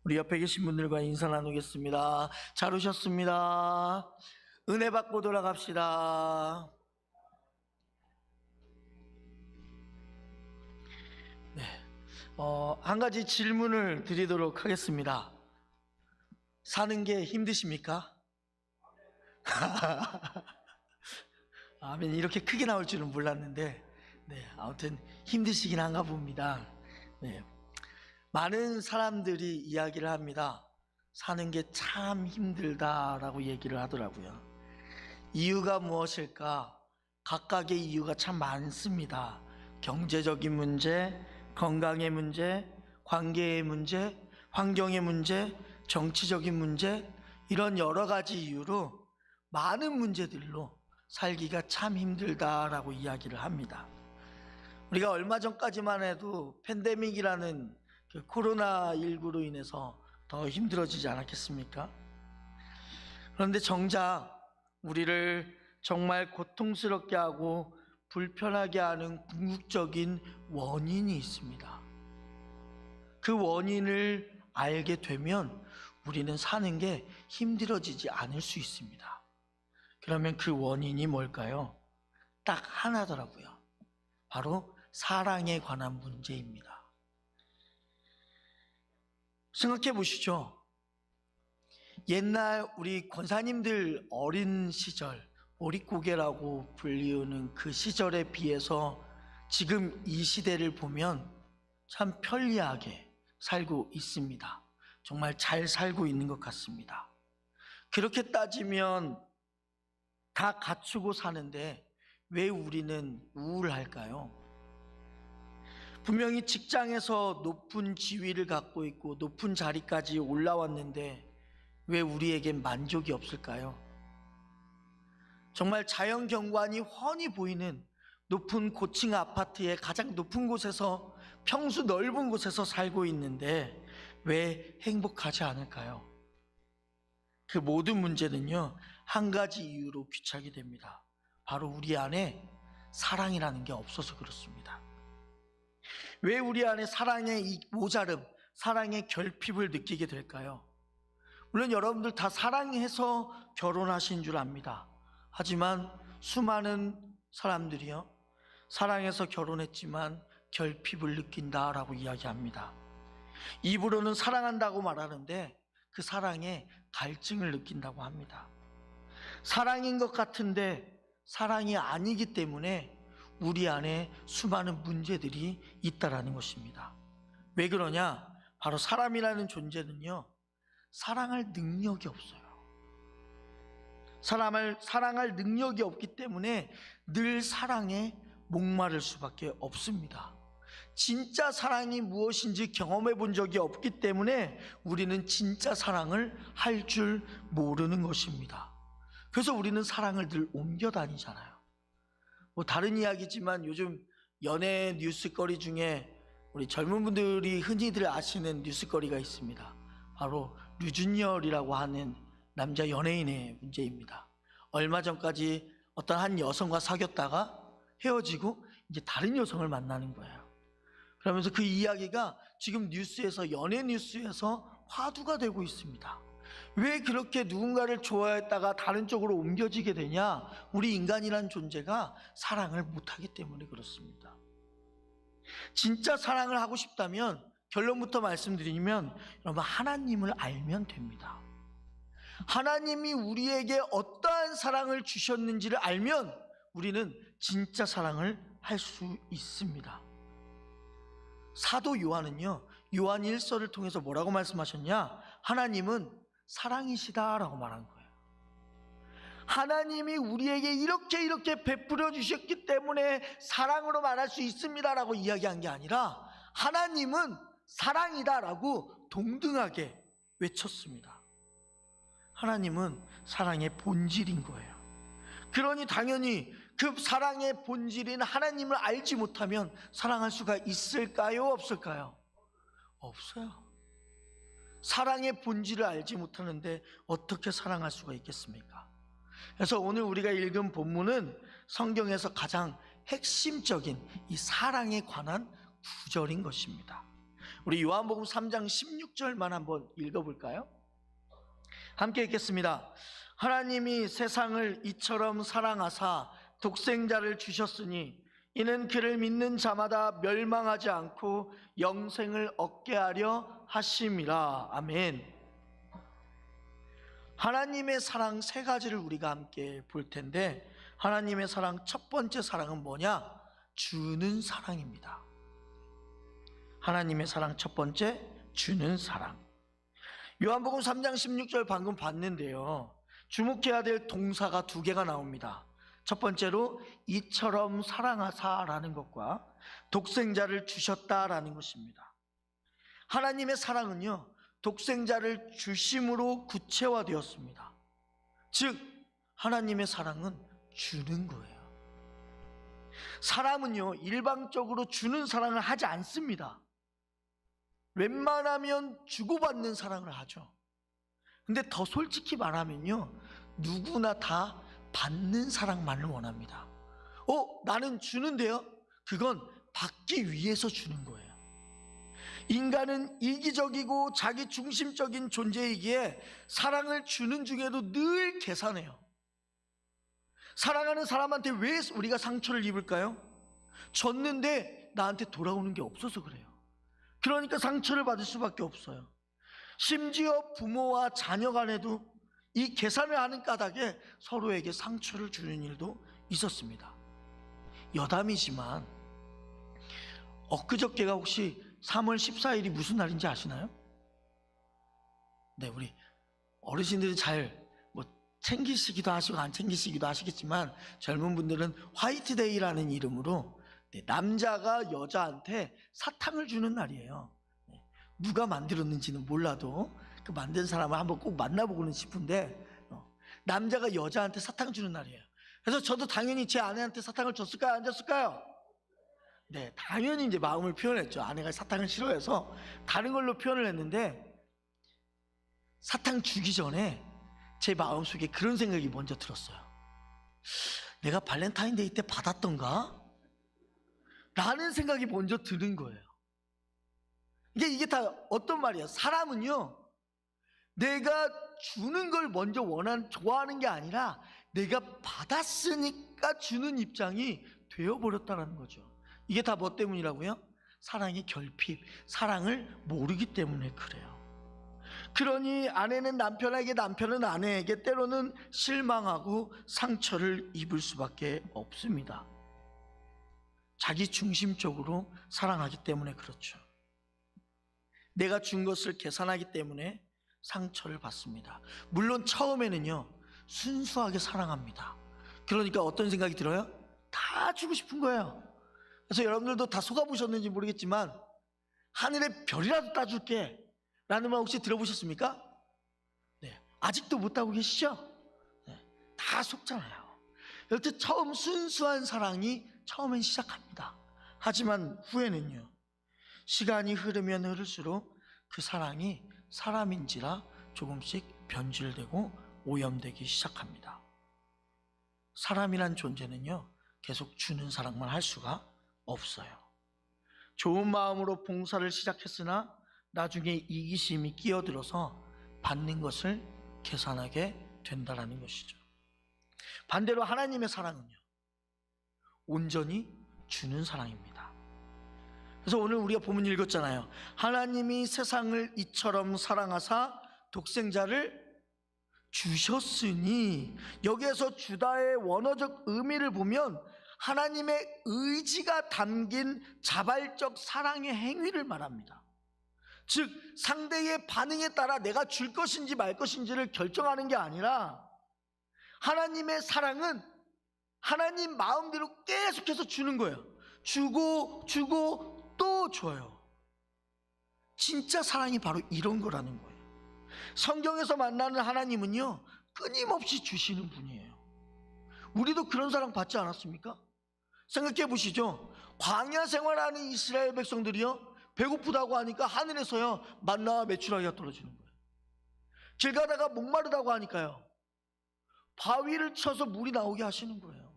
우리 옆에 계신 분들과 인사 나누겠습니다. 잘 오셨습니다. 은혜 받고 돌아갑시다. 네, 한 가지 질문을 드리도록 하겠습니다. 사는 게 힘드십니까? 아멘. 이렇게 크게 나올 줄은 몰랐는데, 네, 아무튼 힘드시긴 한가 봅니다. 네, 많은 사람들이 이야기를 합니다. 사는 게 참 힘들다라고 얘기를 하더라고요. 이유가 무엇일까? 각각의 이유가 참 많습니다. 경제적인 문제, 건강의 문제, 관계의 문제, 환경의 문제, 정치적인 문제, 이런 여러 가지 이유로 많은 문제들로 살기가 참 힘들다라고 이야기를 합니다. 우리가 얼마 전까지만 해도 팬데믹이라는 그 코로나19로 인해서 더 힘들어지지 않았겠습니까? 그런데 정작 우리를 정말 고통스럽게 하고 불편하게 하는 궁극적인 원인이 있습니다. 그 원인을 알게 되면 우리는 사는 게 힘들어지지 않을 수 있습니다. 그러면 그 원인이 뭘까요? 딱 하나더라고요. 바로 사랑에 관한 문제입니다. 생각해 보시죠. 옛날 우리 권사님들 어린 시절, 보릿고개라고 불리우는 그 시절에 비해서 지금 이 시대를 보면 참 편리하게 살고 있습니다. 정말 잘 살고 있는 것 같습니다. 그렇게 따지면 다 갖추고 사는데 왜 우리는 우울할까요? 분명히 직장에서 높은 지위를 갖고 있고 높은 자리까지 올라왔는데 왜 우리에겐 만족이 없을까요? 정말 자연 경관이 훤히 보이는 높은 고층 아파트의 가장 높은 곳에서, 평수 넓은 곳에서 살고 있는데 왜 행복하지 않을까요? 그 모든 문제는요, 한 가지 이유로 귀착이 됩니다. 바로 우리 안에 사랑이라는 게 없어서 그렇습니다. 왜 우리 안에 사랑의 이 모자름, 사랑의 결핍을 느끼게 될까요? 물론 여러분들 다 사랑해서 결혼하신 줄 압니다. 하지만 수많은 사람들이요, 사랑해서 결혼했지만 결핍을 느낀다라고 이야기합니다. 입으로는 사랑한다고 말하는데 그 사랑에 갈증을 느낀다고 합니다. 사랑인 것 같은데 사랑이 아니기 때문에 우리 안에 수많은 문제들이 있다라는 것입니다. 왜 그러냐? 바로 사람이라는 존재는요, 사랑할 능력이 없어요. 사랑할 능력이 없기 때문에 늘 사랑에 목마를 수밖에 없습니다. 진짜 사랑이 무엇인지 경험해 본 적이 없기 때문에 우리는 진짜 사랑을 할 줄 모르는 것입니다. 그래서 우리는 사랑을 늘 옮겨 다니잖아요. 뭐 다른 이야기지만 요즘 연애 뉴스거리 중에 우리 젊은 분들이 흔히들 아시는 뉴스거리가 있습니다. 바로 류준열이라고 하는 남자 연예인의 문제입니다. 얼마 전까지 어떤 한 여성과 사귀었다가 헤어지고 이제 다른 여성을 만나는 거예요. 그러면서 그 이야기가 지금 뉴스에서, 연예 뉴스에서 화두가 되고 있습니다. 왜 그렇게 누군가를 좋아했다가 다른 쪽으로 옮겨지게 되냐? 우리 인간이란 존재가 사랑을 못하기 때문에 그렇습니다. 진짜 사랑을 하고 싶다면 결론부터 말씀드리면 여러분, 하나님을 알면 됩니다. 하나님이 우리에게 어떠한 사랑을 주셨는지를 알면 우리는 진짜 사랑을 할 수 있습니다. 사도 요한은요, 요한 1서를 통해서 뭐라고 말씀하셨냐? 하나님은 사랑이시다라고 말한 거예요. 하나님이 우리에게 이렇게 베풀어 주셨기 때문에 사랑으로 말할 수 있습니다라고 이야기한 게 아니라 하나님은 사랑이다라고 동등하게 외쳤습니다. 하나님은 사랑의 본질인 거예요. 그러니 당연히 그 사랑의 본질인 하나님을 알지 못하면 사랑할 수가 있을까요? 없을까요? 없어요. 사랑의 본질을 알지 못하는데 어떻게 사랑할 수가 있겠습니까? 그래서 오늘 우리가 읽은 본문은 성경에서 가장 핵심적인 이 사랑에 관한 구절인 것입니다. 우리 요한복음 3장 16절만 한번 읽어볼까요? 함께 읽겠습니다. 하나님이 세상을 이처럼 사랑하사 독생자를 주셨으니 이는 그를 믿는 자마다 멸망하지 않고 영생을 얻게 하려 하심이라. 아멘. 하나님의 사랑 세 가지를 우리가 함께 볼 텐데, 하나님의 사랑 첫 번째 사랑은 뭐냐? 주는 사랑입니다. 하나님의 사랑 첫 번째, 주는 사랑. 요한복음 3장 16절 방금 봤는데요, 주목해야 될 동사가 두 개가 나옵니다. 첫 번째로 이처럼 사랑하사라는 것과 독생자를 주셨다라는 것입니다. 하나님의 사랑은요, 독생자를 주심으로 구체화되었습니다. 즉 하나님의 사랑은 주는 거예요. 사람은요, 일방적으로 주는 사랑을 하지 않습니다. 웬만하면 주고받는 사랑을 하죠. 근데 더 솔직히 말하면요, 누구나 다 받는 사랑만을 원합니다. 나는 주는데요? 그건 받기 위해서 주는 거예요. 인간은 이기적이고 자기 중심적인 존재이기에 사랑을 주는 중에도 늘 계산해요. 사랑하는 사람한테 왜 우리가 상처를 입을까요? 줬는데 나한테 돌아오는 게 없어서 그래요. 그러니까 상처를 받을 수밖에 없어요. 심지어 부모와 자녀 간에도 이 계산을 하는 까닭에 서로에게 상처를 주는 일도 있었습니다. 여담이지만 엊그저께가 혹시 3월 14일이 무슨 날인지 아시나요? 네, 우리 어르신들이 잘 챙기시기도 하시고 안 챙기시기도 하시겠지만, 젊은 분들은 화이트데이라는 이름으로 남자가 여자한테 사탕을 주는 날이에요. 누가 만들었는지는 몰라도 그 만든 사람을 한번 꼭 만나보고는 싶은데, 남자가 여자한테 사탕 주는 날이에요. 그래서 저도 당연히 제 아내한테 사탕을 줬을까요? 안 줬을까요? 네, 당연히 이제 마음을 표현했죠. 아내가 사탕을 싫어해서 다른 걸로 표현을 했는데, 사탕 주기 전에 제 마음속에 그런 생각이 먼저 들었어요. 내가 발렌타인데이 때 받았던가? 라는 생각이 먼저 드는 거예요. 이게 다 어떤 말이야? 사람은요, 내가 주는 걸 먼저 좋아하는 게 아니라 내가 받았으니까 주는 입장이 되어버렸다는 거죠. 이게 다 뭐 때문이라고요? 사랑의 결핍, 사랑을 모르기 때문에 그래요. 그러니 아내는 남편에게, 남편은 아내에게 때로는 실망하고 상처를 입을 수밖에 없습니다. 자기 중심적으로 사랑하기 때문에 그렇죠. 내가 준 것을 계산하기 때문에 상처를 받습니다. 물론 처음에는요, 순수하게 사랑합니다. 그러니까 어떤 생각이 들어요? 다 주고 싶은 거예요. 그래서 여러분들도 다 속아보셨는지 모르겠지만, 하늘의 별이라도 따줄게 라는 말 혹시 들어보셨습니까? 네, 아직도 못 따고 계시죠? 네, 다 속잖아요. 여튼 처음 순수한 사랑이 처음엔 시작합니다. 하지만 후에는요, 시간이 흐르면 흐를수록 그 사랑이 사람인지라 조금씩 변질되고 오염되기 시작합니다. 사람이란 존재는요, 계속 주는 사랑만 할 수가 없어요. 좋은 마음으로 봉사를 시작했으나 나중에 이기심이 끼어들어서 받는 것을 계산하게 된다는 것이죠. 반대로 하나님의 사랑은요, 온전히 주는 사랑입니다. 그래서 오늘 우리가 본문 읽었잖아요. 하나님이 세상을 이처럼 사랑하사 독생자를 주셨으니, 여기에서 주다의 원어적 의미를 보면 하나님의 의지가 담긴 자발적 사랑의 행위를 말합니다. 즉 상대의 반응에 따라 내가 줄 것인지 말 것인지를 결정하는 게 아니라, 하나님의 사랑은 하나님 마음대로 계속해서 주는 거예요. 주고 또 줘요. 진짜 사랑이 바로 이런 거라는 거예요. 성경에서 만나는 하나님은요, 끊임없이 주시는 분이에요. 우리도 그런 사랑 받지 않았습니까? 생각해 보시죠. 광야 생활하는 이스라엘 백성들이요, 배고프다고 하니까 하늘에서요 만나와 메추라기가 떨어지는 거예요. 길 가다가 목마르다고 하니까요 바위를 쳐서 물이 나오게 하시는 거예요.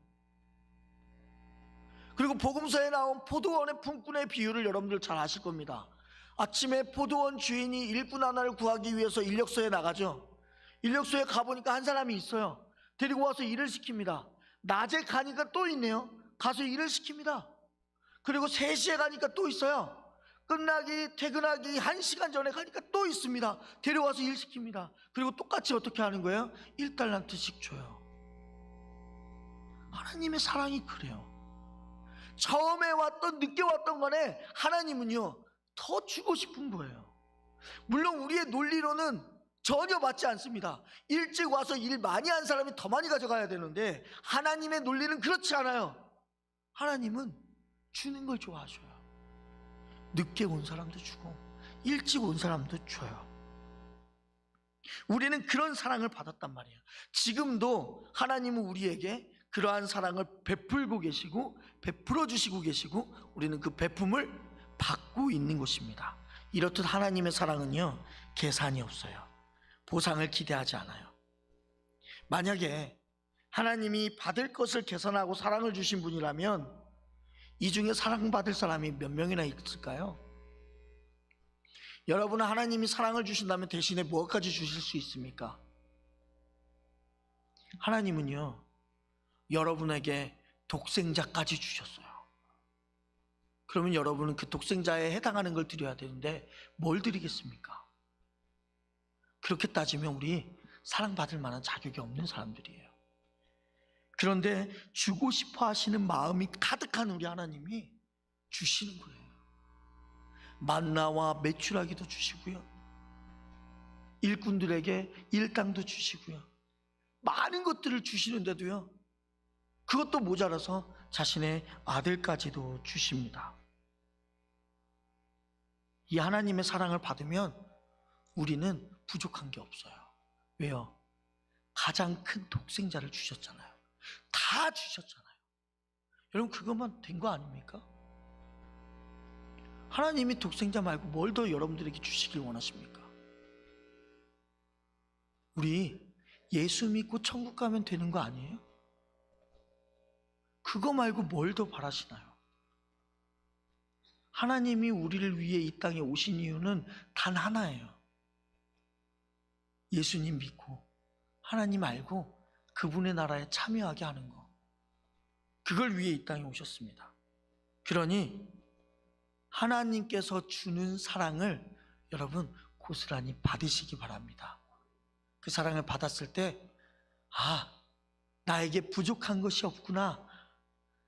그리고 복음서에 나온 포도원의 품꾼의 비유를 여러분들 잘 아실 겁니다. 아침에 포도원 주인이 일꾼 하나를 구하기 위해서 인력소에 나가죠. 인력소에 가보니까 한 사람이 있어요. 데리고 와서 일을 시킵니다. 낮에 가니까 또 있네요. 가서 일을 시킵니다. 그리고 3시에 가니까 또 있어요. 퇴근하기 1시간 전에 가니까 또 있습니다. 데려와서 일 시킵니다. 그리고 똑같이 어떻게 하는 거예요? 1달란트씩 줘요. 하나님의 사랑이 그래요. 처음에 왔던 늦게 왔던 간에 하나님은요 더 주고 싶은 거예요. 물론 우리의 논리로는 전혀 맞지 않습니다. 일찍 와서 일 많이 한 사람이 더 많이 가져가야 되는데 하나님의 논리는 그렇지 않아요. 하나님은 주는 걸 좋아하셔요. 늦게 온 사람도 주고 일찍 온 사람도 줘요. 우리는 그런 사랑을 받았단 말이에요. 지금도 하나님은 우리에게 그러한 사랑을 베풀고 계시고 베풀어 주시고 계시고 우리는 그 베품을 받고 있는 것입니다. 이렇듯 하나님의 사랑은요 계산이 없어요. 보상을 기대하지 않아요. 만약에 하나님이 받을 것을 계산하고 사랑을 주신 분이라면 이 중에 사랑받을 사람이 몇 명이나 있을까요? 여러분은 하나님이 사랑을 주신다면 대신에 무엇까지 주실 수 있습니까? 하나님은요 여러분에게 독생자까지 주셨어요. 그러면 여러분은 그 독생자에 해당하는 걸 드려야 되는데 뭘 드리겠습니까? 그렇게 따지면 우리 사랑받을 만한 자격이 없는 사람들이에요. 그런데 주고 싶어 하시는 마음이 가득한 우리 하나님이 주시는 거예요. 만나와 메추라기도 주시고요, 일꾼들에게 일당도 주시고요, 많은 것들을 주시는데도요 그것도 모자라서 자신의 아들까지도 주십니다. 이 하나님의 사랑을 받으면 우리는 부족한 게 없어요. 왜요? 가장 큰 독생자를 주셨잖아요. 다 주셨잖아요. 여러분 그것만 된 거 아닙니까? 하나님이 독생자 말고 뭘 더 여러분들에게 주시길 원하십니까? 우리 예수 믿고 천국 가면 되는 거 아니에요? 그거 말고 뭘 더 바라시나요? 하나님이 우리를 위해 이 땅에 오신 이유는 단 하나예요. 예수님 믿고 하나님 알고 그분의 나라에 참여하게 하는 거. 그걸 위해 이 땅에 오셨습니다. 그러니 하나님께서 주는 사랑을 여러분 고스란히 받으시기 바랍니다. 그 사랑을 받았을 때 나에게 부족한 것이 없구나,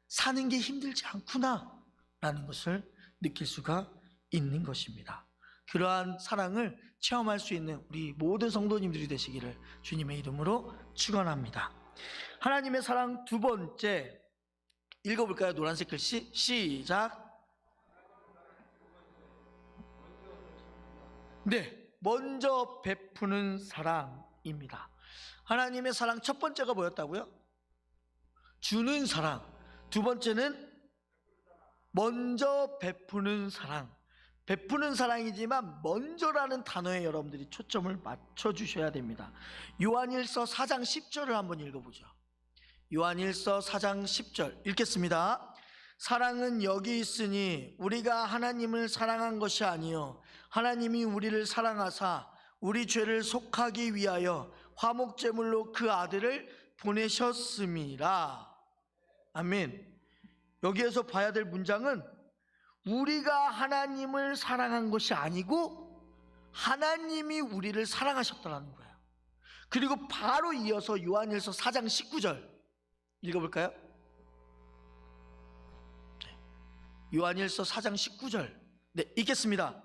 사는 게 힘들지 않구나 라는 것을 느낄 수가 있는 것입니다. 그러한 사랑을 체험할 수 있는 우리 모든 성도님들이 되시기를 주님의 이름으로 축원합니다. 하나님의 사랑 두 번째 읽어볼까요? 노란색 글씨 시작. 네, 먼저 베푸는 사랑입니다. 하나님의 사랑 첫 번째가 뭐였다고요? 주는 사랑. 두 번째는 먼저 베푸는 사랑. 베푸는 사랑이지만 먼저라는 단어에 여러분들이 초점을 맞춰주셔야 됩니다. 요한일서 4장 10절을 한번 읽어보죠. 요한일서 4장 10절 읽겠습니다. 사랑은 여기 있으니 우리가 하나님을 사랑한 것이 아니요 하나님이 우리를 사랑하사 우리 죄를 속하기 위하여 화목제물로 그 아들을 보내셨음이라. 아멘. 여기에서 봐야 될 문장은 우리가 하나님을 사랑한 것이 아니고 하나님이 우리를 사랑하셨다는 거예요. 그리고 바로 이어서 요한일서 4장 19절 읽어볼까요? 요한일서 4장 19절 네, 읽겠습니다.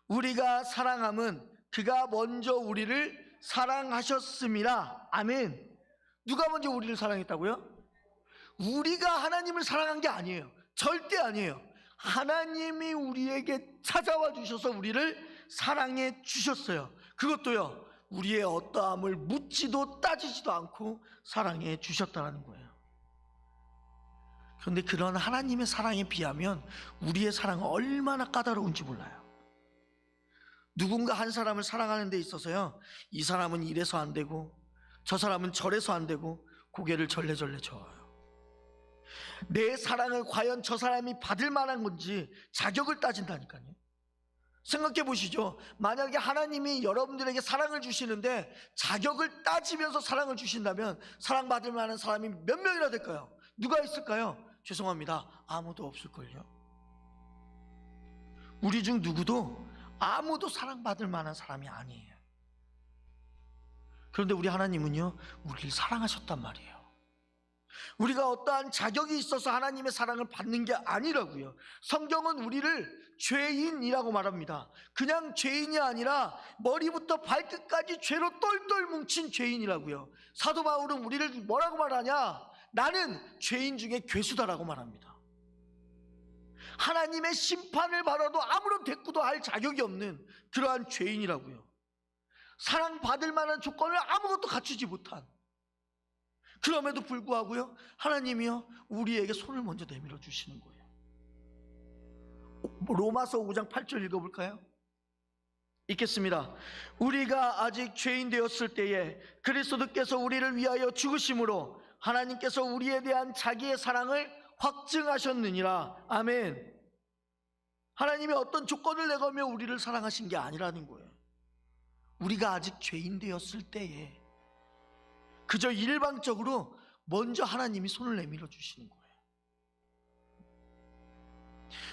우리가 사랑함은 그가 먼저 우리를 사랑하셨음이라. 아멘. 누가 먼저 우리를 사랑했다고요? 우리가 하나님을 사랑한 게 아니에요. 절대 아니에요. 하나님이 우리에게 찾아와 주셔서 우리를 사랑해 주셨어요. 그것도요 우리의 어떠함을 묻지도 따지지도 않고 사랑해 주셨다는 거예요. 그런데 그런 하나님의 사랑에 비하면 우리의 사랑은 얼마나 까다로운지 몰라요. 누군가 한 사람을 사랑하는 데 있어서요 이 사람은 이래서 안 되고 저 사람은 저래서 안 되고 고개를 절레절레 저어요. 내 사랑을 과연 저 사람이 받을 만한 건지 자격을 따진다니까요. 생각해 보시죠. 만약에 하나님이 여러분들에게 사랑을 주시는데 자격을 따지면서 사랑을 주신다면 사랑받을 만한 사람이 몇 명이나 될까요? 누가 있을까요? 죄송합니다. 아무도 없을걸요. 우리 중 누구도 아무도 사랑받을 만한 사람이 아니에요. 그런데 우리 하나님은요, 우리를 사랑하셨단 말이에요. 우리가 어떠한 자격이 있어서 하나님의 사랑을 받는 게 아니라고요. 성경은 우리를 죄인이라고 말합니다. 그냥 죄인이 아니라 머리부터 발끝까지 죄로 똘똘 뭉친 죄인이라고요. 사도 바울은 우리를 뭐라고 말하냐? 나는 죄인 중에 괴수다라고 말합니다. 하나님의 심판을 받아도 아무런 대꾸도 할 자격이 없는 그러한 죄인이라고요. 사랑받을 만한 조건을 아무것도 갖추지 못한, 그럼에도 불구하고요, 하나님이요 우리에게 손을 먼저 내밀어 주시는 거예요. 로마서 5장 8절 읽어볼까요? 읽겠습니다. 우리가 아직 죄인 되었을 때에 그리스도께서 우리를 위하여 죽으심으로 하나님께서 우리에 대한 자기의 사랑을 확증하셨느니라. 아멘. 하나님이 어떤 조건을 내걸며 우리를 사랑하신 게 아니라는 거예요. 우리가 아직 죄인 되었을 때에 그저 일방적으로 먼저 하나님이 손을 내밀어 주시는 거예요.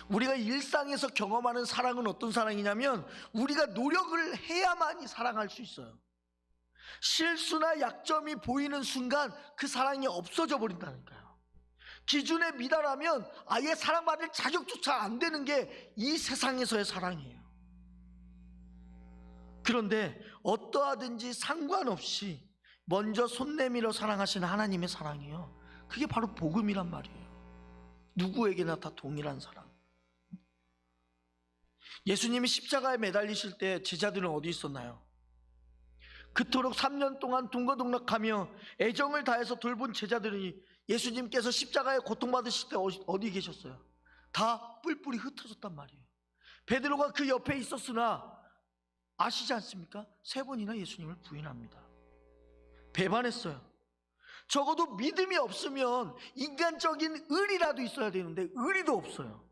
우리가 일상에서 경험하는 사랑은 어떤 사랑이냐면 우리가 노력을 해야만이 사랑할 수 있어요. 실수나 약점이 보이는 순간 그 사랑이 없어져 버린다니까요. 기준에 미달하면 아예 사랑받을 자격조차 안 되는 게 이 세상에서의 사랑이에요. 그런데 어떠하든지 상관없이 먼저 손 내밀어 사랑하시는 하나님의 사랑이요, 그게 바로 복음이란 말이에요. 누구에게나 다 동일한 사랑. 예수님이 십자가에 매달리실 때 제자들은 어디 있었나요? 그토록 3년 동안 둥거둥락하며 애정을 다해서 돌본 제자들이 예수님께서 십자가에 고통받으실 때 어디 계셨어요? 다 뿔뿔이 흩어졌단 말이에요. 베드로가 그 옆에 있었으나 아시지 않습니까? 3번이나 예수님을 부인합니다. 배반했어요. 적어도 믿음이 없으면 인간적인 의리라도 있어야 되는데 의리도 없어요.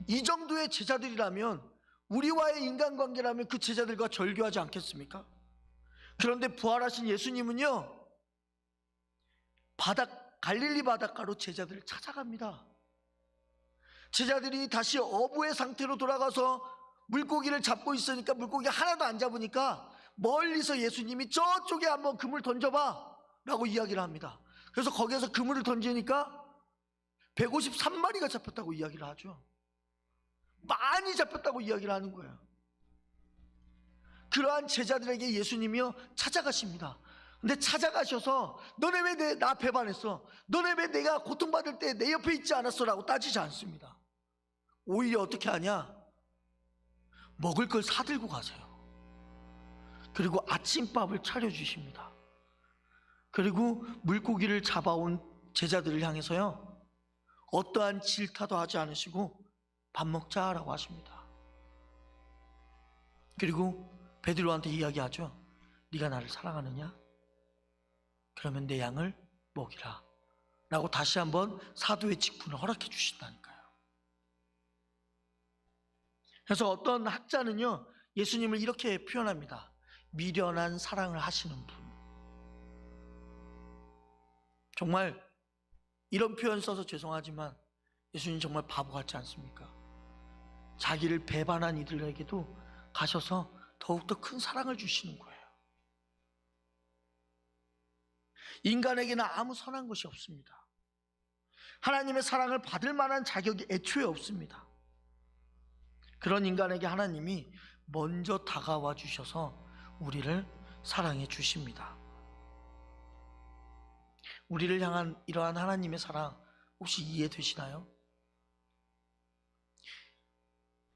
이 정도의 제자들이라면, 우리와의 인간관계라면 그 제자들과 절교하지 않겠습니까? 그런데 부활하신 예수님은요, 갈릴리 바닷가로 제자들을 찾아갑니다. 제자들이 다시 어부의 상태로 돌아가서 물고기를 잡고 있으니까 물고기 하나도 안 잡으니까 멀리서 예수님이 저쪽에 한번 그물 던져봐 라고 이야기를 합니다. 그래서 거기에서 그물을 던지니까 153마리가 잡혔다고 이야기를 하죠. 많이 잡혔다고 이야기를 하는 거예요. 그러한 제자들에게 예수님이요 찾아가십니다. 근데 찾아가셔서 너네 왜 나 배반했어? 너네 왜 내가 고통받을 때 내 옆에 있지 않았어? 라고 따지지 않습니다. 오히려 어떻게 하냐? 먹을 걸 사들고 가세요. 그리고 아침밥을 차려주십니다. 그리고 물고기를 잡아온 제자들을 향해서요, 어떠한 질타도 하지 않으시고 밥 먹자라고 하십니다. 그리고 베드로한테 이야기하죠. 네가 나를 사랑하느냐? 그러면 내 양을 먹이라 라고 다시 한번 사도의 직분을 허락해 주신다니까요. 그래서 어떤 학자는요, 예수님을 이렇게 표현합니다. 미련한 사랑을 하시는 분. 정말 이런 표현 써서 죄송하지만 예수님 정말 바보 같지 않습니까? 자기를 배반한 이들에게도 가셔서 더욱더 큰 사랑을 주시는 거예요. 인간에게는 아무 선한 것이 없습니다. 하나님의 사랑을 받을 만한 자격이 애초에 없습니다. 그런 인간에게 하나님이 먼저 다가와 주셔서 우리를 사랑해 주십니다. 우리를 향한 이러한 하나님의 사랑 혹시 이해되시나요?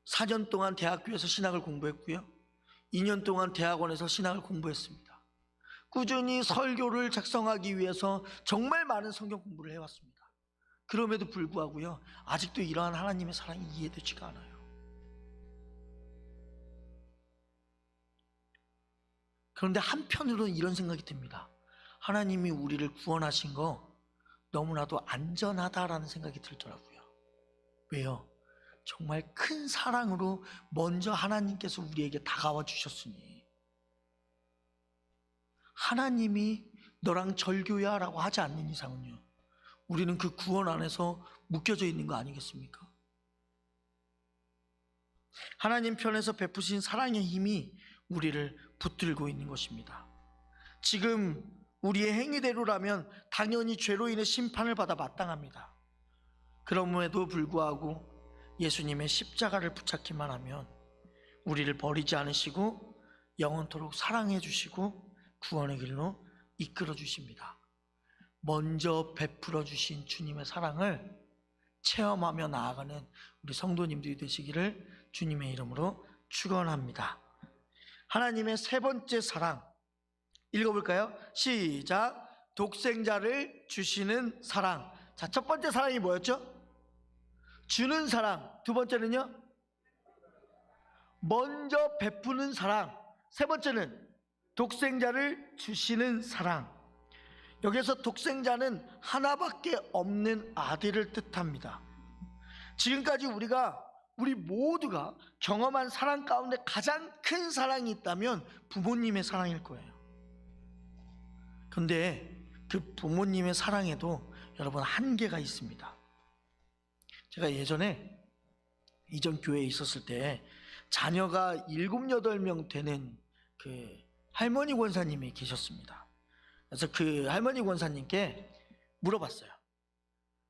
4년 동안 대학교에서 신학을 공부했고요, 2년 동안 대학원에서 신학을 공부했습니다. 꾸준히 설교를 작성하기 위해서 정말 많은 성경 공부를 해왔습니다. 그럼에도 불구하고요, 아직도 이러한 하나님의 사랑이 이해되지가 않아요. 그런데 한편으로는 이런 생각이 듭니다. 하나님이 우리를 구원하신 거 너무나도 안전하다라는 생각이 들더라고요. 왜요? 정말 큰 사랑으로 먼저 하나님께서 우리에게 다가와 주셨으니 하나님이 너랑 절교야 라고 하지 않는 이상은요, 우리는 그 구원 안에서 묶여져 있는 거 아니겠습니까? 하나님 편에서 베푸신 사랑의 힘이 우리를 붙들고 있는 것입니다. 지금 우리의 행위대로라면 당연히 죄로 인해 심판을 받아 마땅합니다. 그럼에도 불구하고 예수님의 십자가를 붙잡기만 하면 우리를 버리지 않으시고 영원토록 사랑해 주시고 구원의 길로 이끌어 주십니다. 먼저 베풀어 주신 주님의 사랑을 체험하며 나아가는 우리 성도님들이 되시기를 주님의 이름으로 축원합니다. 하나님의 세 번째 사랑 읽어볼까요? 시작. 독생자를 주시는 사랑. 자, 첫 번째 사랑이 뭐였죠? 주는 사랑. 두 번째는요? 먼저 베푸는 사랑. 세 번째는 독생자를 주시는 사랑. 여기서 독생자는 하나밖에 없는 아들을 뜻합니다. 지금까지 우리 모두가 경험한 사랑 가운데 가장 큰 사랑이 있다면 부모님의 사랑일 거예요. 그런데 그 부모님의 사랑에도 여러분 한계가 있습니다. 제가 예전에 이전 교회에 있었을 때 자녀가 7, 8명 되는 그 할머니 권사님이 계셨습니다. 그래서 그 할머니 권사님께 물어봤어요.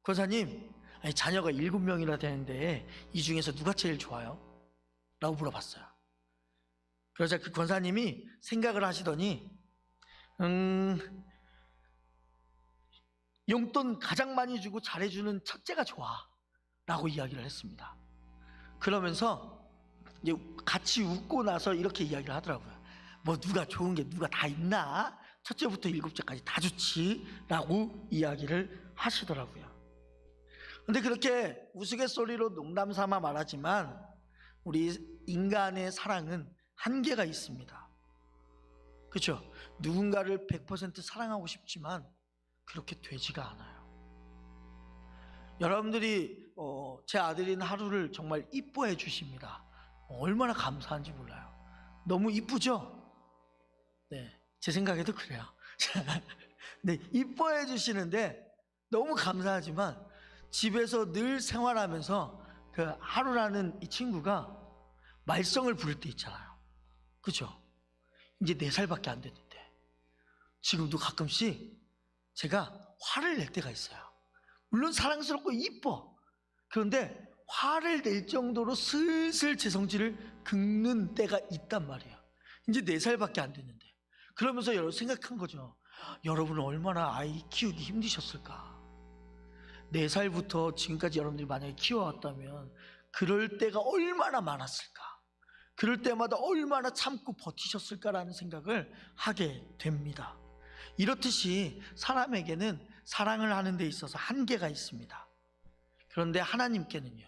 권사님, 아니 자녀가 7명이나 되는데 이 중에서 누가 제일 좋아요? 라고 물어봤어요. 그러자 그 권사님이 생각을 하시더니 용돈 가장 많이 주고 잘해주는 첫째가 좋아 라고 이야기를 했습니다. 그러면서 이제 같이 웃고 나서 이렇게 이야기를 하더라고요. 뭐 누가 좋은 게 누가 다 있나? 첫째부터 7째까지 다 좋지 라고 이야기를 하시더라고요. 근데 그렇게 우스갯소리로 농담 삼아 말하지만 우리 인간의 사랑은 한계가 있습니다. 그렇죠? 누군가를 100% 사랑하고 싶지만 그렇게 되지가 않아요. 여러분들이 제 아들인 하루를 정말 이뻐해 주십니다. 얼마나 감사한지 몰라요. 너무 이쁘죠? 네, 제 생각에도 그래요. 네, 이뻐해 주시는데 너무 감사하지만 집에서 늘 생활하면서 그 하루라는 이 친구가 말썽을 부릴 때 있잖아요. 그죠? 이제 4살밖에 안 됐는데 지금도 가끔씩 제가 화를 낼 때가 있어요. 물론 사랑스럽고 이뻐. 그런데 화를 낼 정도로 슬슬 제 성질을 긁는 때가 있단 말이에요. 이제 4살밖에 안 됐는데. 그러면서 여러분 생각한 거죠. 여러분은 얼마나 아이 키우기 힘드셨을까. 4살부터 지금까지 여러분들이 만약에 키워왔다면 그럴 때가 얼마나 많았을까. 그럴 때마다 얼마나 참고 버티셨을까라는 생각을 하게 됩니다. 이렇듯이 사람에게는 사랑을 하는 데 있어서 한계가 있습니다. 그런데 하나님께는요,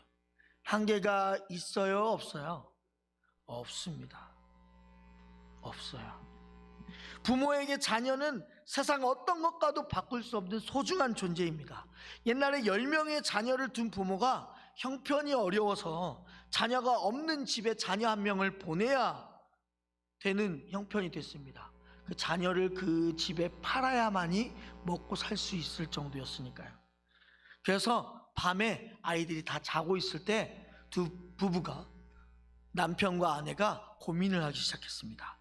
한계가 있어요, 없어요? 없습니다. 없어요. 부모에게 자녀는 세상 어떤 것과도 바꿀 수 없는 소중한 존재입니다. 옛날에 10명의 자녀를 둔 부모가 형편이 어려워서 자녀가 없는 집에 자녀 한 명을 보내야 되는 형편이 됐습니다. 그 자녀를 그 집에 팔아야만이 먹고 살 수 있을 정도였으니까요. 그래서 밤에 아이들이 다 자고 있을 때 두 부부가, 남편과 아내가 고민을 하기 시작했습니다.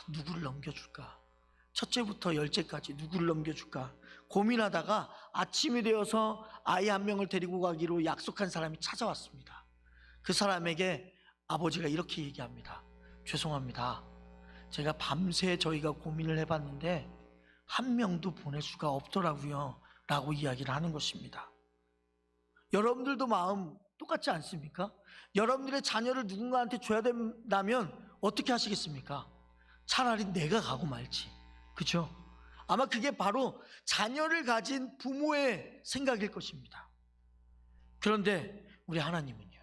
누구를 넘겨줄까? 첫째부터 10째까지 누구를 넘겨줄까? 고민하다가 아침이 되어서 아이 한 명을 데리고 가기로 약속한 사람이 찾아왔습니다. 그 사람에게 아버지가 이렇게 얘기합니다. 죄송합니다. 제가 밤새 저희가 고민을 해봤는데 한 명도 보낼 수가 없더라고요 라고 이야기를 하는 것입니다. 여러분들도 마음 똑같지 않습니까? 여러분들의 자녀를 누군가한테 줘야 된다면 어떻게 하시겠습니까? 차라리 내가 가고 말지. 그렇죠? 아마 그게 바로 자녀를 가진 부모의 생각일 것입니다. 그런데 우리 하나님은요,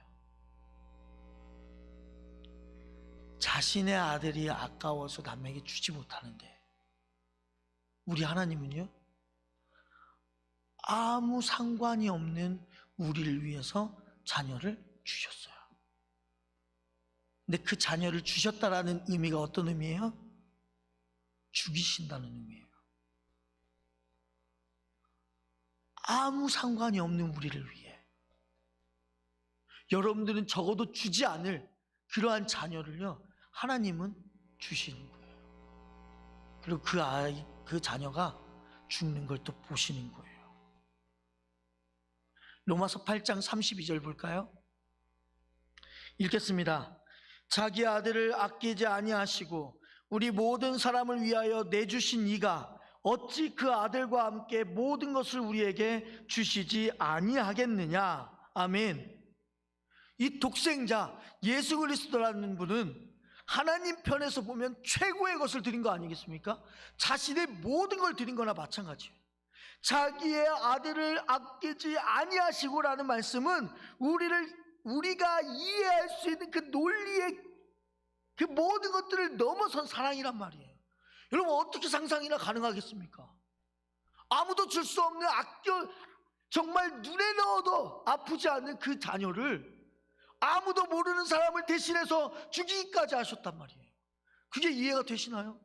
자신의 아들이 아까워서 남에게 주지 못하는데 우리 하나님은요, 아무 상관이 없는 우리를 위해서 자녀를 주셨어요. 근데 그 자녀를 주셨다라는 의미가 어떤 의미예요? 죽이신다는 의미예요. 아무 상관이 없는 우리를 위해 여러분들은 적어도 주지 않을 그러한 자녀를요, 하나님은 주시는 거예요. 그리고 그 자녀가 죽는 걸 또 보시는 거예요. 로마서 8장 32절 볼까요? 읽겠습니다. 자기 아들을 아끼지 아니하시고 우리 모든 사람을 위하여 내주신 이가 어찌 그 아들과 함께 모든 것을 우리에게 주시지 아니하겠느냐. 아멘. 이 독생자 예수 그리스도라는 분은 하나님 편에서 보면 최고의 것을 드린 거 아니겠습니까? 자신의 모든 걸 드린 거나 마찬가지예요. 자기의 아들을 아끼지 아니하시고라는 말씀은 우리가 이해할 수 있는 그 논리의 그 모든 것들을 넘어선 사랑이란 말이에요. 여러분, 어떻게 상상이나 가능하겠습니까? 아무도 줄 수 없는 정말 눈에 넣어도 아프지 않는 그 자녀를 아무도 모르는 사람을 대신해서 죽이기까지 하셨단 말이에요. 그게 이해가 되시나요?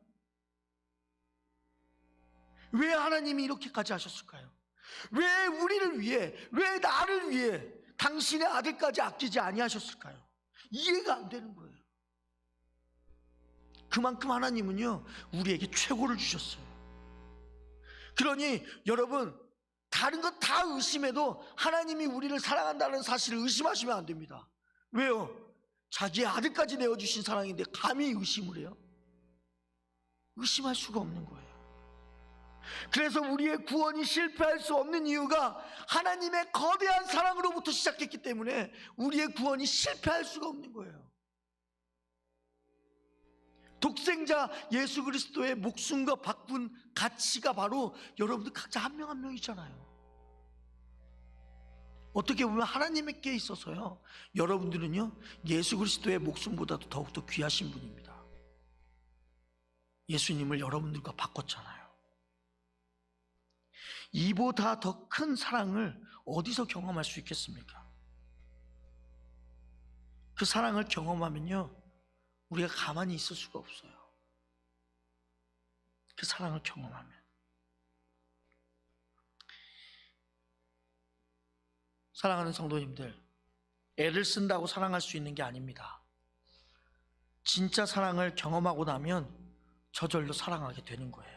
왜 하나님이 이렇게까지 하셨을까요? 왜 우리를 위해, 왜 나를 위해 당신의 아들까지 아끼지 아니하셨을까요? 이해가 안 되는 거예요. 그만큼 하나님은요, 우리에게 최고를 주셨어요. 그러니 여러분, 다른 것 다 의심해도 하나님이 우리를 사랑한다는 사실을 의심하시면 안 됩니다. 왜요? 자기의 아들까지 내어주신 사랑인데 감히 의심을 해요? 의심할 수가 없는 거예요. 그래서 우리의 구원이 실패할 수 없는 이유가 하나님의 거대한 사랑으로부터 시작했기 때문에 우리의 구원이 실패할 수가 없는 거예요. 독생자 예수 그리스도의 목숨과 바꾼 가치가 바로 여러분들 각자 한 명 한 명이잖아요. 어떻게 보면 하나님께 있어서요, 여러분들은요 예수 그리스도의 목숨보다도 더욱더 귀하신 분입니다. 예수님을 여러분들과 바꿨잖아요. 이보다 더 큰 사랑을 어디서 경험할 수 있겠습니까? 그 사랑을 경험하면요, 우리가 가만히 있을 수가 없어요. 그 사랑을 경험하면. 사랑하는 성도님들, 애를 쓴다고 사랑할 수 있는 게 아닙니다. 진짜 사랑을 경험하고 나면 저절로 사랑하게 되는 거예요.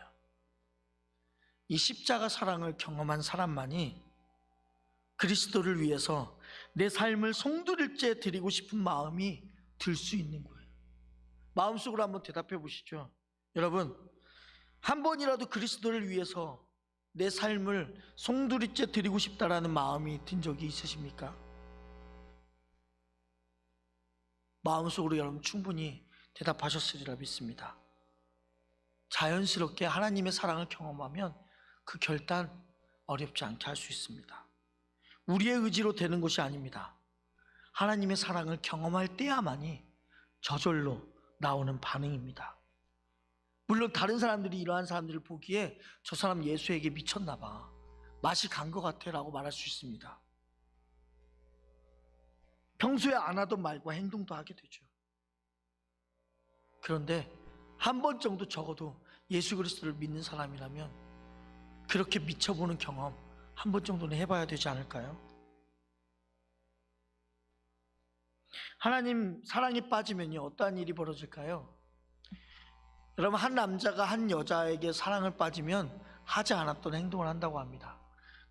이 십자가 사랑을 경험한 사람만이 그리스도를 위해서 내 삶을 송두리째 드리고 싶은 마음이 들 수 있는 거예요. 마음속으로 한번 대답해 보시죠. 여러분, 한 번이라도 그리스도를 위해서 내 삶을 송두리째 드리고 싶다라는 마음이 든 적이 있으십니까? 마음속으로 여러분 충분히 대답하셨으리라 믿습니다. 자연스럽게 하나님의 사랑을 경험하면 그 결단 어렵지 않게 할 수 있습니다. 우리의 의지로 되는 것이 아닙니다. 하나님의 사랑을 경험할 때야만이 저절로 나오는 반응입니다. 물론 다른 사람들이 이러한 사람들을 보기에 저 사람 예수에게 미쳤나 봐, 맛이 간 것 같아 라고 말할 수 있습니다. 평소에 안 하던 말과 행동도 하게 되죠. 그런데 한 번 정도 적어도 예수 그리스도를 믿는 사람이라면 그렇게 미쳐보는 경험 한 번 정도는 해봐야 되지 않을까요? 하나님 사랑에 빠지면요, 어떠한 일이 벌어질까요? 여러분, 한 남자가 한 여자에게 사랑을 빠지면 하지 않았던 행동을 한다고 합니다.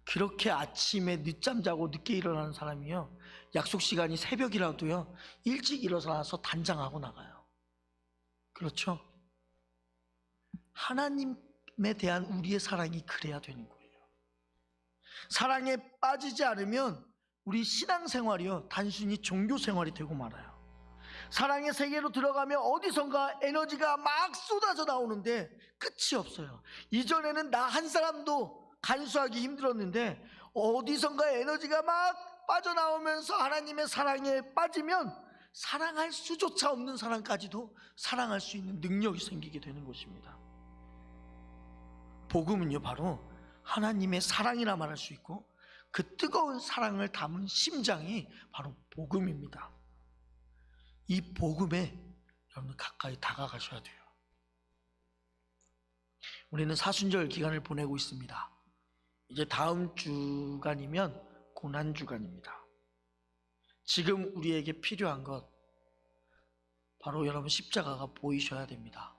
그렇게 아침에 늦잠 자고 늦게 일어나는 사람이요, 약속 시간이 새벽이라도요 일찍 일어나서 단장하고 나가요. 그렇죠? 하나님에 대한 우리의 사랑이 그래야 되는 거예요. 사랑에 빠지지 않으면 우리 신앙생활이요 단순히 종교생활이 되고 말아요. 사랑의 세계로 들어가면 어디선가 에너지가 막 쏟아져 나오는데 끝이 없어요. 이전에는 나 한 사람도 간수하기 힘들었는데 어디선가 에너지가 막 빠져나오면서 하나님의 사랑에 빠지면 사랑할 수조차 없는 사람까지도 사랑할 수 있는 능력이 생기게 되는 것입니다. 복음은요 바로 하나님의 사랑이라 말할 수 있고 그 뜨거운 사랑을 담은 심장이 바로 복음입니다. 이 복음에 여러분 가까이 다가가셔야 돼요. 우리는 사순절 기간을 보내고 있습니다. 이제 다음 주간이면 고난주간입니다. 지금 우리에게 필요한 것 바로 여러분 십자가가 보이셔야 됩니다.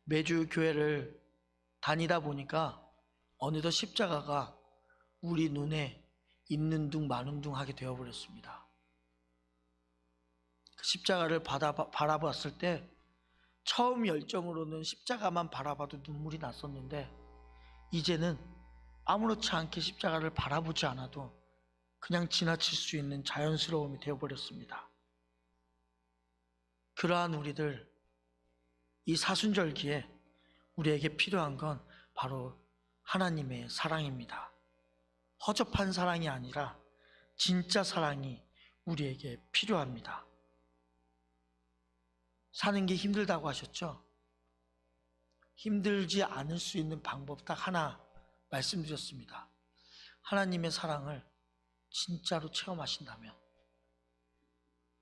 매주 교회를 다니다 보니까 어느덧 십자가가 우리 눈에 있는 둥 마는 둥 하게 되어버렸습니다. 그 십자가를 바라봤을 때 처음 열정으로는 십자가만 바라봐도 눈물이 났었는데 이제는 아무렇지 않게 십자가를 바라보지 않아도 그냥 지나칠 수 있는 자연스러움이 되어버렸습니다. 그러한 우리들, 이 사순절기에 우리에게 필요한 건 바로 하나님의 사랑입니다. 허접한 사랑이 아니라 진짜 사랑이 우리에게 필요합니다. 사는 게 힘들다고 하셨죠? 힘들지 않을 수 있는 방법 딱 하나 말씀드렸습니다. 하나님의 사랑을 진짜로 체험하신다면,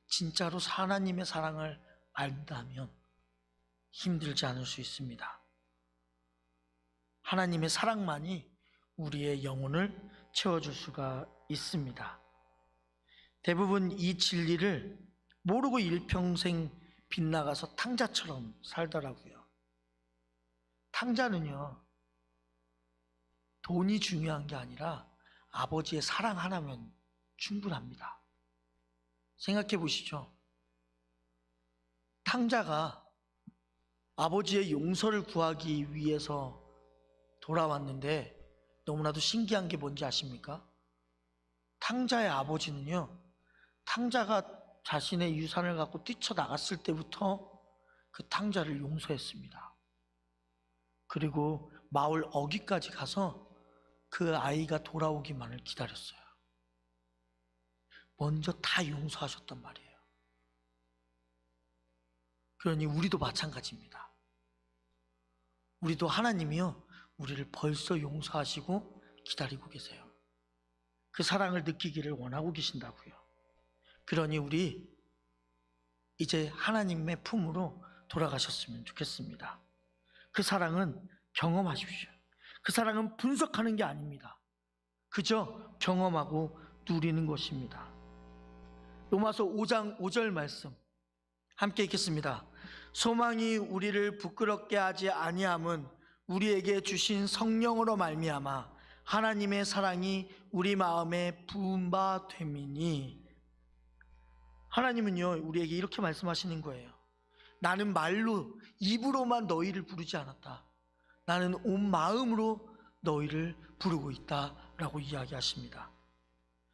진짜로 하나님의 사랑을 안다면 힘들지 않을 수 있습니다. 하나님의 사랑만이 우리의 영혼을 채워줄 수가 있습니다. 대부분 이 진리를 모르고 일평생 빗나가서 탕자처럼 살더라고요. 탕자는요, 돈이 중요한 게 아니라 아버지의 사랑 하나면 충분합니다. 생각해 보시죠. 탕자가 아버지의 용서를 구하기 위해서 돌아왔는데 너무나도 신기한 게 뭔지 아십니까? 탕자의 아버지는요, 탕자가 자신의 유산을 갖고 뛰쳐나갔을 때부터 그 탕자를 용서했습니다. 그리고 마을 어귀까지 가서 그 아이가 돌아오기만을 기다렸어요. 먼저 다 용서하셨단 말이에요. 그러니 우리도 마찬가지입니다. 우리도 하나님이요, 우리를 벌써 용서하시고 기다리고 계세요. 그 사랑을 느끼기를 원하고 계신다고요. 그러니 우리 이제 하나님의 품으로 돌아가셨으면 좋겠습니다. 그 사랑은 경험하십시오. 그 사랑은 분석하는 게 아닙니다. 그저 경험하고 누리는 것입니다. 로마서 5장 5절 말씀 함께 읽겠습니다. 소망이 우리를 부끄럽게 하지 아니함은 우리에게 주신 성령으로 말미암아 하나님의 사랑이 우리 마음에 부은 바 됨이니. 하나님은요, 우리에게 이렇게 말씀하시는 거예요. 나는 말로, 입으로만 너희를 부르지 않았다. 나는 온 마음으로 너희를 부르고 있다라고 이야기하십니다.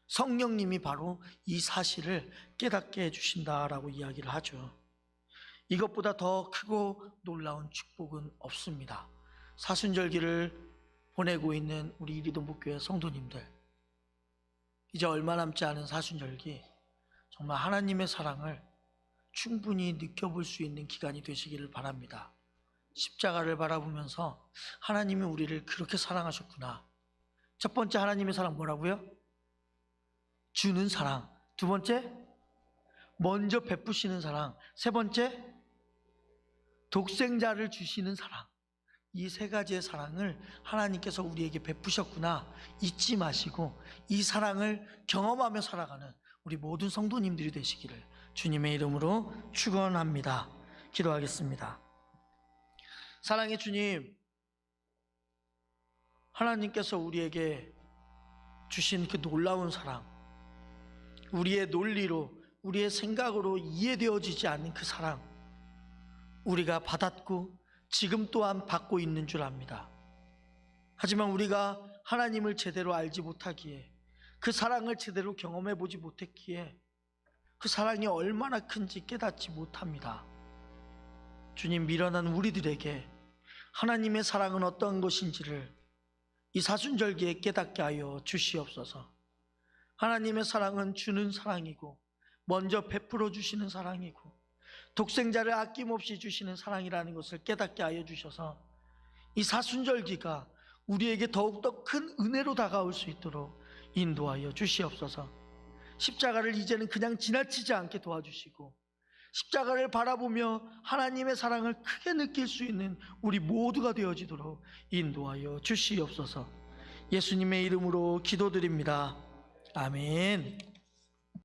성령님이 바로 이 사실을 깨닫게 해주신다라고 이야기를 하죠. 이것보다 더 크고 놀라운 축복은 없습니다. 사순절기를 보내고 있는 우리 이리동북교회 성도님들, 이제 얼마 남지 않은 사순절기, 정말 하나님의 사랑을 충분히 느껴볼 수 있는 기간이 되시기를 바랍니다. 십자가를 바라보면서 하나님이 우리를 그렇게 사랑하셨구나. 첫 번째, 하나님의 사랑 뭐라고요? 주는 사랑. 두 번째, 먼저 베푸시는 사랑. 세 번째, 독생자를 주시는 사랑. 이 세 가지의 사랑을 하나님께서 우리에게 베푸셨구나 잊지 마시고 이 사랑을 경험하며 살아가는 우리 모든 성도님들이 되시기를 주님의 이름으로 축원합니다. 기도하겠습니다. 사랑의 주님, 하나님께서 우리에게 주신 그 놀라운 사랑, 우리의 논리로, 우리의 생각으로 이해되어지지 않는 그 사랑, 우리가 받았고 지금 또한 받고 있는 줄 압니다. 하지만 우리가 하나님을 제대로 알지 못하기에, 그 사랑을 제대로 경험해 보지 못했기에 그 사랑이 얼마나 큰지 깨닫지 못합니다. 주님, 미련한 우리들에게 하나님의 사랑은 어떤 것인지를 이 사순절기에 깨닫게 하여 주시옵소서. 하나님의 사랑은 주는 사랑이고 먼저 베풀어 주시는 사랑이고 독생자를 아낌없이 주시는 사랑이라는 것을 깨닫게 하여 주셔서 이 사순절기가 우리에게 더욱더 큰 은혜로 다가올 수 있도록 인도하여 주시옵소서. 십자가를 이제는 그냥 지나치지 않게 도와주시고, 십자가를 바라보며 하나님의 사랑을 크게 느낄 수 있는 우리 모두가 되어지도록 인도하여 주시옵소서. 예수님의 이름으로 기도드립니다. 아멘.